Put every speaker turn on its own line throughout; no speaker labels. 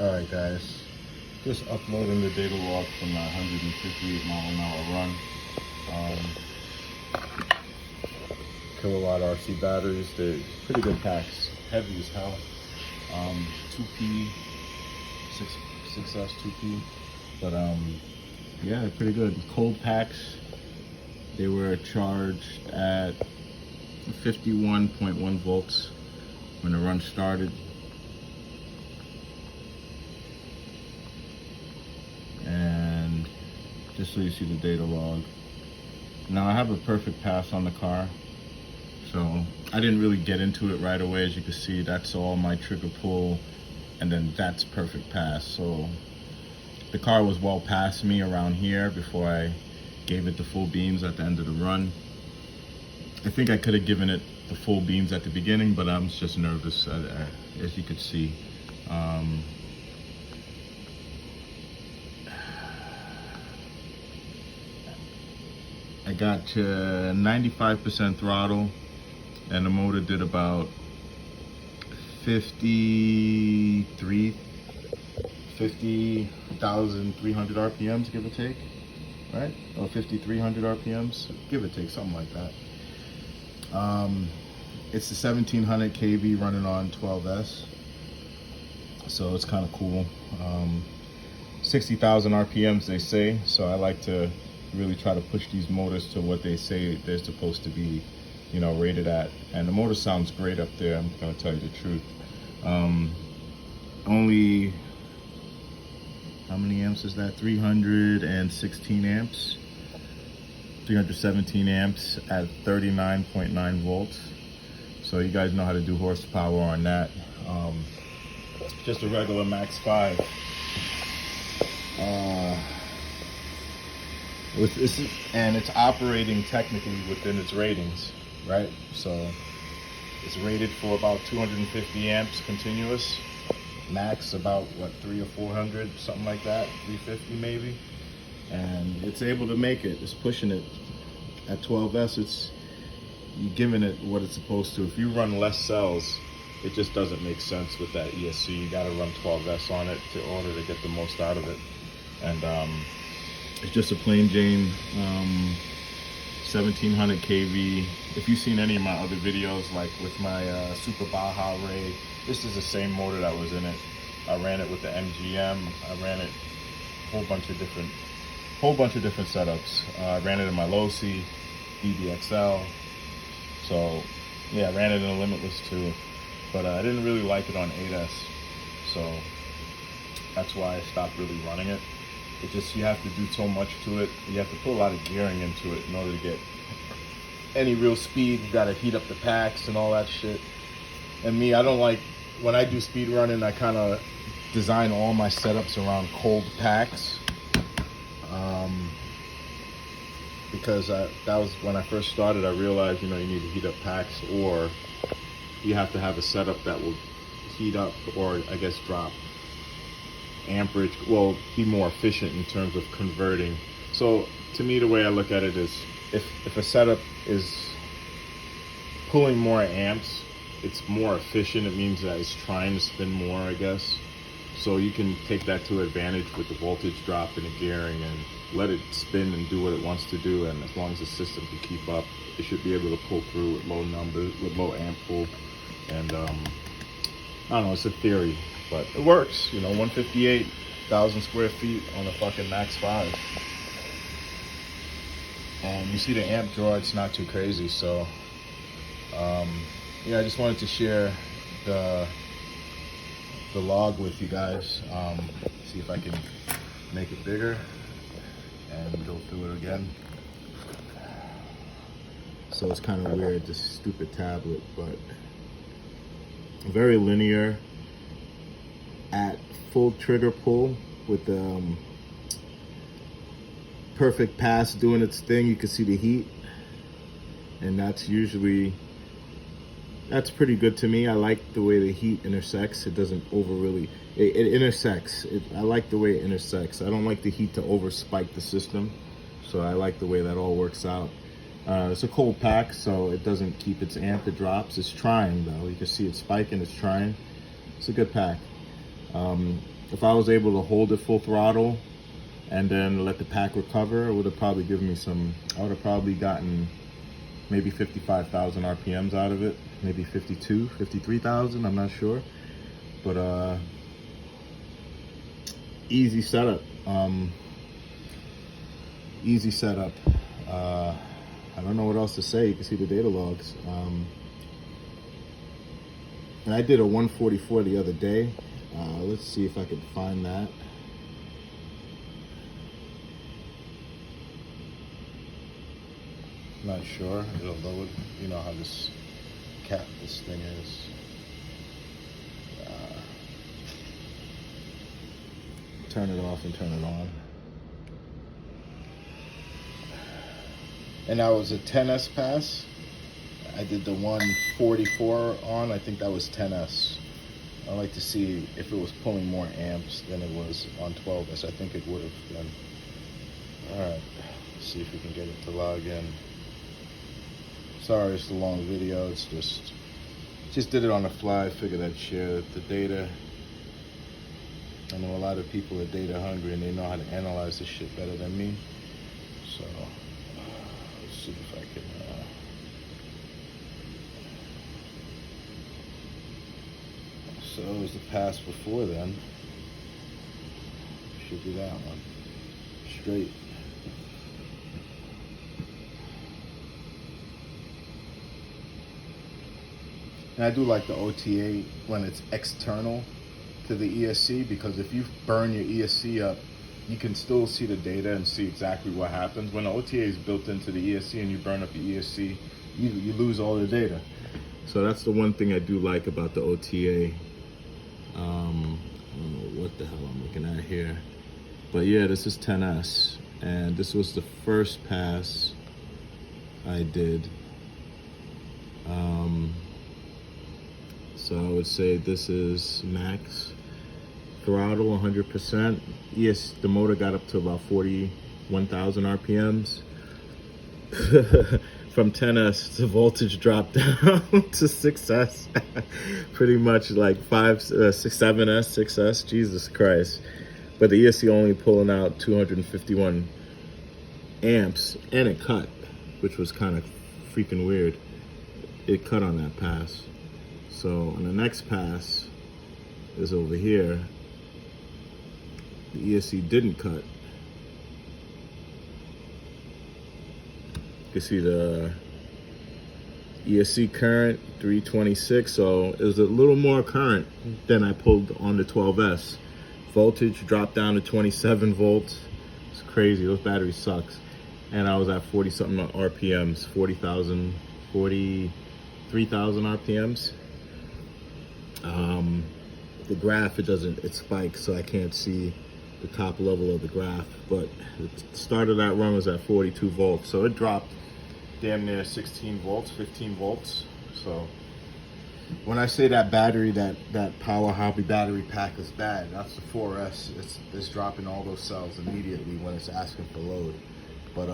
Alright guys, just uploading the data log from my 158 mile an hour run. Kilowatt RC batteries, they're pretty good packs, heavy as hell. 2P, 6S 2P, but yeah, they're pretty good. Cold packs, they were charged at 51.1 volts when the run started. And just so you see the data log. Now I have a perfect pass on the car, so I didn't really get into it right away. As you can see, that's all my trigger pull, and then that's perfect pass. So the car was well past me around here before I gave it the full beams at the end of the run. I think I could have given it the full beams at the beginning, but I'm just nervous, as you could see. I got to 95% throttle, and the motor did about 50,300 RPMs, give or take, right? Or 5,300 RPMs, give or take, something like that. It's the 1700 kV running on 12S, so it's kind of cool. 60,000 RPMs they say, so I like to really try to push these motors to what they say they're supposed to be, you know, rated at. And the motor sounds great up there, I'm gonna tell you the truth. Only, how many amps is that? 316 amps, 317 amps at 39.9 volts. So you guys know how to do horsepower on that. Just a regular Max 5. And it's operating technically within its ratings, right? So it's rated for about 250 amps continuous. Max about what, 300 or 400, something like that, 350 maybe. And it's able to make it. It's pushing it. At 12S, it's you're giving it what it's supposed to. If you run less cells, it just doesn't make sense with that ESC. You got to run 12S on it in order to get the most out of it. And it's just a plain Jane 1700 kV. If you've seen any of my other videos, like with my Super Baja Ray, this is the same motor that was in it. I ran it with the MGM. I ran it a whole bunch of different setups. I ran it in my Low C, DBXL. So yeah, I ran it in a Limitless too, but I didn't really like it on 8S. So that's why I stopped really running it. It just, you have to do so much to it. You have to put a lot of gearing into it in order to get any real speed. You gotta heat up the packs and all that shit. And me, I don't like, when I do speed running, I kind of design all my setups around cold packs. Because that was when I first started. I realized, you know, you need to heat up packs, or you have to have a setup that will heat up, or I guess drop amperage, well, be more efficient in terms of converting. So to me, the way I look at it is, if a setup is pulling more amps, it's more efficient. It means that it's trying to spin more, I guess. So you can take that to advantage with the voltage drop and the gearing, and let it spin and do what it wants to do. And as long as the system can keep up, it should be able to pull through with low numbers, with low amp pull. And I don't know, it's a theory, but it works. You know, 158,000 square feet on a fucking Max 5. And you see the amp draw, it's not too crazy. So yeah, I just wanted to share the log with you guys. See if I can make it bigger and go through it again. So it's kind of weird, this stupid tablet, but very linear at full trigger pull with the perfect pass doing its thing. You can see the heat, and that's pretty good to me. I like the way the heat intersects. It doesn't it intersects. I like the way it intersects. I don't like the heat to over spike the system, so I like the way that all works out. It's a cold pack, so it doesn't keep its amp, it drops. It's trying though. You can see it spiking, it's trying. It's a good pack. if I was able to hold it full throttle and then let the pack recover, it would have probably given me some, I would have probably gotten maybe 55,000 RPMs out of it, maybe 52, 53,000, I'm not sure. But easy setup. Easy setup. I don't know what else to say. You can see the data logs. And I did a 144 the other day. Let's see if I can find that. Not sure. It'll load. You know how this thing is. Turn it off and turn it on. And that was a 10S pass. I did the 144 on. I think that was 10S. I'd like to see if it was pulling more amps than it was on 12S. I think it would have been. Alright, let's see if we can get it to log in. Sorry, it's a long video. It's just did it on the fly. Figured I'd share the data. I know a lot of people are data hungry and they know how to analyze this shit better than me. So let's see if I can. So it was the pass before then. Should be that one. Straight. And I do like the OTA when it's external to the ESC, because if you burn your ESC up, you can still see the data and see exactly what happens. When the OTA is built into the ESC and you burn up the ESC, you lose all the data. So that's the one thing I do like about the OTA. I don't know what the hell I'm looking at here. But yeah, this is 10S. And this was the first pass I did. So I would say this is max throttle, 100%. Yes, the motor got up to about 41,000 RPMs. From 10S, the voltage dropped down to 6S. Pretty much like 7S, 6S, Jesus Christ. But the ESC only pulling out 251 amps, and it cut, which was kind of freaking weird. It cut on that pass. So on the next pass is over here. The ESC didn't cut. You can see the ESC current 326, so it was a little more current than I pulled on the 12S. Voltage dropped down to 27 volts. It's crazy. Those batteries sucks. And I was at 40 something RPMs, 43,000 RPMs. The graph, it spikes, so I can't see the top level of the graph, but the start of that run was at 42 volts, so it dropped damn near 16 volts, 15 volts. So when I say that battery, that Power Hobby battery pack is bad, that's the 4S. It's dropping all those cells immediately when it's asking for load. But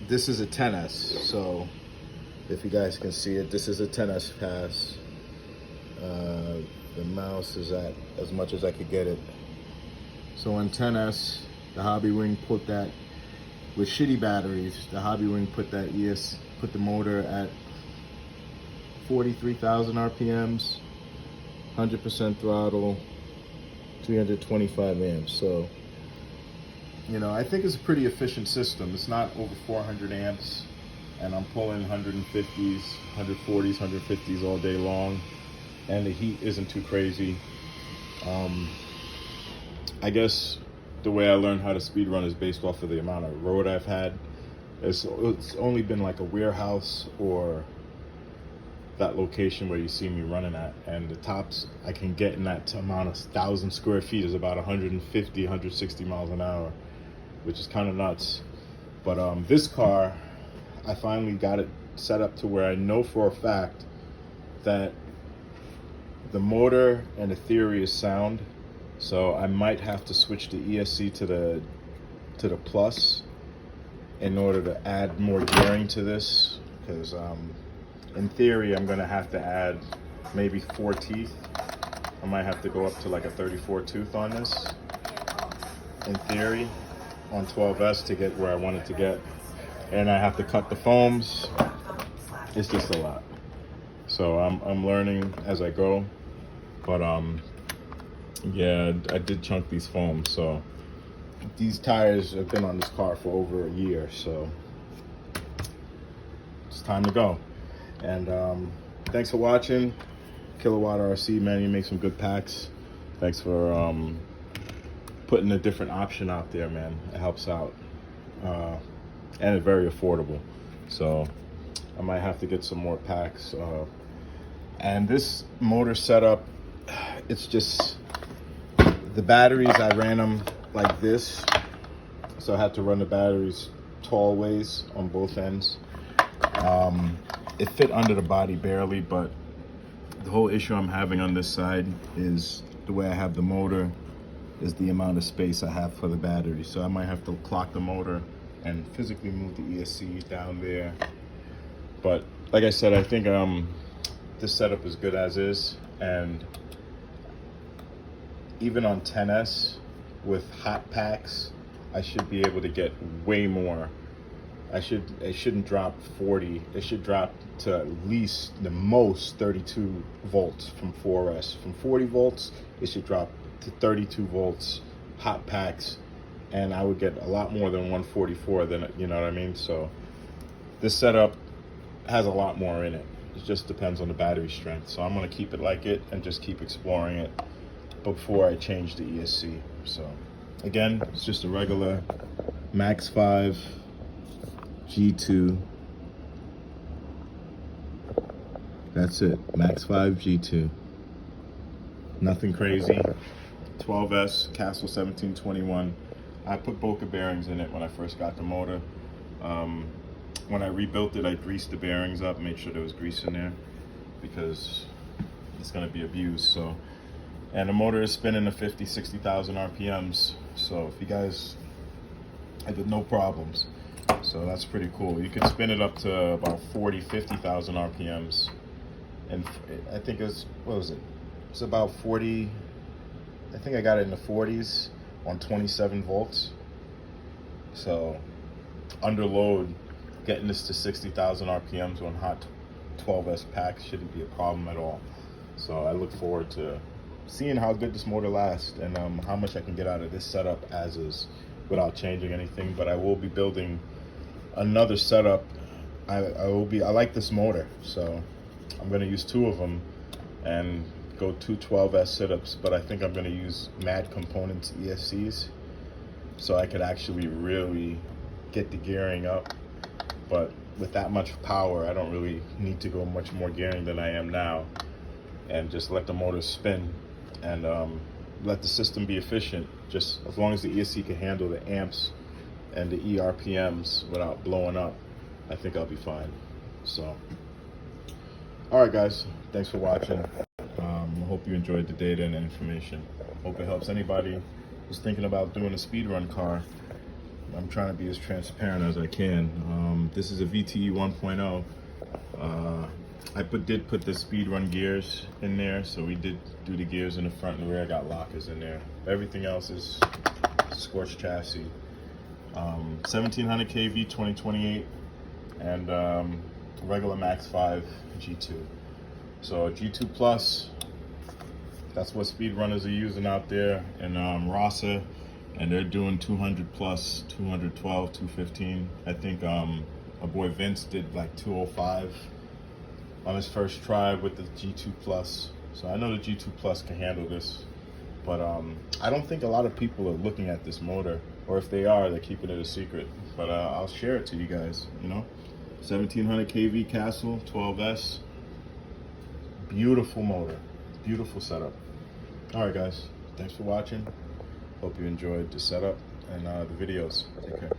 this is a 10S, so if you guys can see it, this is a 10S pass. The mouse is at as much as I could get it. So on 10S, the Hobbywing put that, with shitty batteries, the Hobbywing put the motor at 43,000 RPMs, 100% throttle, 325 amps. So, you know, I think it's a pretty efficient system. It's not over 400 amps, and I'm pulling 150s, 140s, 150s all day long. And the heat isn't too crazy. I guess the way I learned how to speed run is based off of the amount of road I've had. It's only been like a warehouse or that location where you see me running at, and the tops I can get in that amount of 1,000 square feet is about 150, 160 miles an hour, which is kind of nuts. But this car, I finally got it set up to where I know for a fact that the motor and the theory is sound. So I might have to switch the ESC to the plus in order to add more gearing to this, because in theory I'm gonna have to add maybe 4 teeth I might have to go up to like a 34 tooth on this, in theory, on 12S to get where I wanted to get. And I have to cut the foams. It's just a lot. So I'm learning as I go. But yeah, I did chunk these foams. So these tires have been on this car for over a year. So it's time to go. And thanks for watching. Kilowatt RC, man, you make some good packs. Thanks for putting a different option out there, man. It helps out, and it's very affordable. So I might have to get some more packs. And this motor setup, it's just the batteries. I ran them like this, so I had to run the batteries tall ways on both ends. It fit under the body barely, but the whole issue I'm having on this side is the way I have the motor is the amount of space I have for the battery. So I might have to clock the motor and physically move the ESC down there. But like I said, I think this setup is good as is. And even on 10S with hot packs, I should be able to get way more. It shouldn't drop 40. It should drop to at least the most 32 volts from 4S. From 40 volts, it should drop to 32 volts, hot packs, and I would get a lot more than 144 than, you know what I mean? So this setup has a lot more in it. It just depends on the battery strength. So I'm gonna keep it like it and just keep exploring it before I change the ESC. So again, it's just a regular Max 5 G2. That's it, Max 5 G2. Nothing crazy. 12S, Castle 1721. I put Boca bearings in it when I first got the motor. When I rebuilt it, I greased the bearings up, made sure there was grease in there because it's gonna be abused. So, and the motor is spinning to 50, 60,000 RPMs. So if you guys, I did no problems. So that's pretty cool. You can spin it up to about 40, 50,000 RPMs. And I think it's, what was it? It's about 40, I think I got it in the 40s on 27 volts. So under load, getting this to 60,000 RPMs on hot 12S packs shouldn't be a problem at all. So I look forward to seeing how good this motor lasts and how much I can get out of this setup as is without changing anything. But I will be building another setup. I like this motor, so I'm going to use 2 of them and go 2 12S setups, but I think I'm going to use Mad Components ESCs so I could actually really get the gearing up. But with that much power, I don't really need to go much more gearing than I am now, and just let the motor spin and let the system be efficient. Just as long as the ESC can handle the amps and the ERPMs without blowing up, I think I'll be fine. So, all right, guys, thanks for watching. I hope you enjoyed the data and information. Hope it helps anybody who's thinking about doing a speedrun car. I'm trying to be as transparent as I can. This is a VTE 1.0. I did put the speedrun gears in there, so we did do the gears in the front and the rear. I got lockers in there. Everything else is scorched chassis. 1700 kV 2028 and regular Max 5 G2. So G2 Plus, that's what speedrunners are using out there in Rasa, and they're doing 200 plus, 212, 215. I think my boy Vince did like 205 on his first try with the G2 Plus. So I know the G2 Plus can handle this, but I don't think a lot of people are looking at this motor, or if they are, they're keeping it a secret. But I'll share it to you guys, you know. 1700 kV Castle 12S, beautiful motor, beautiful setup. All right, guys, thanks for watching. Hope you enjoyed the setup and the videos. Take care.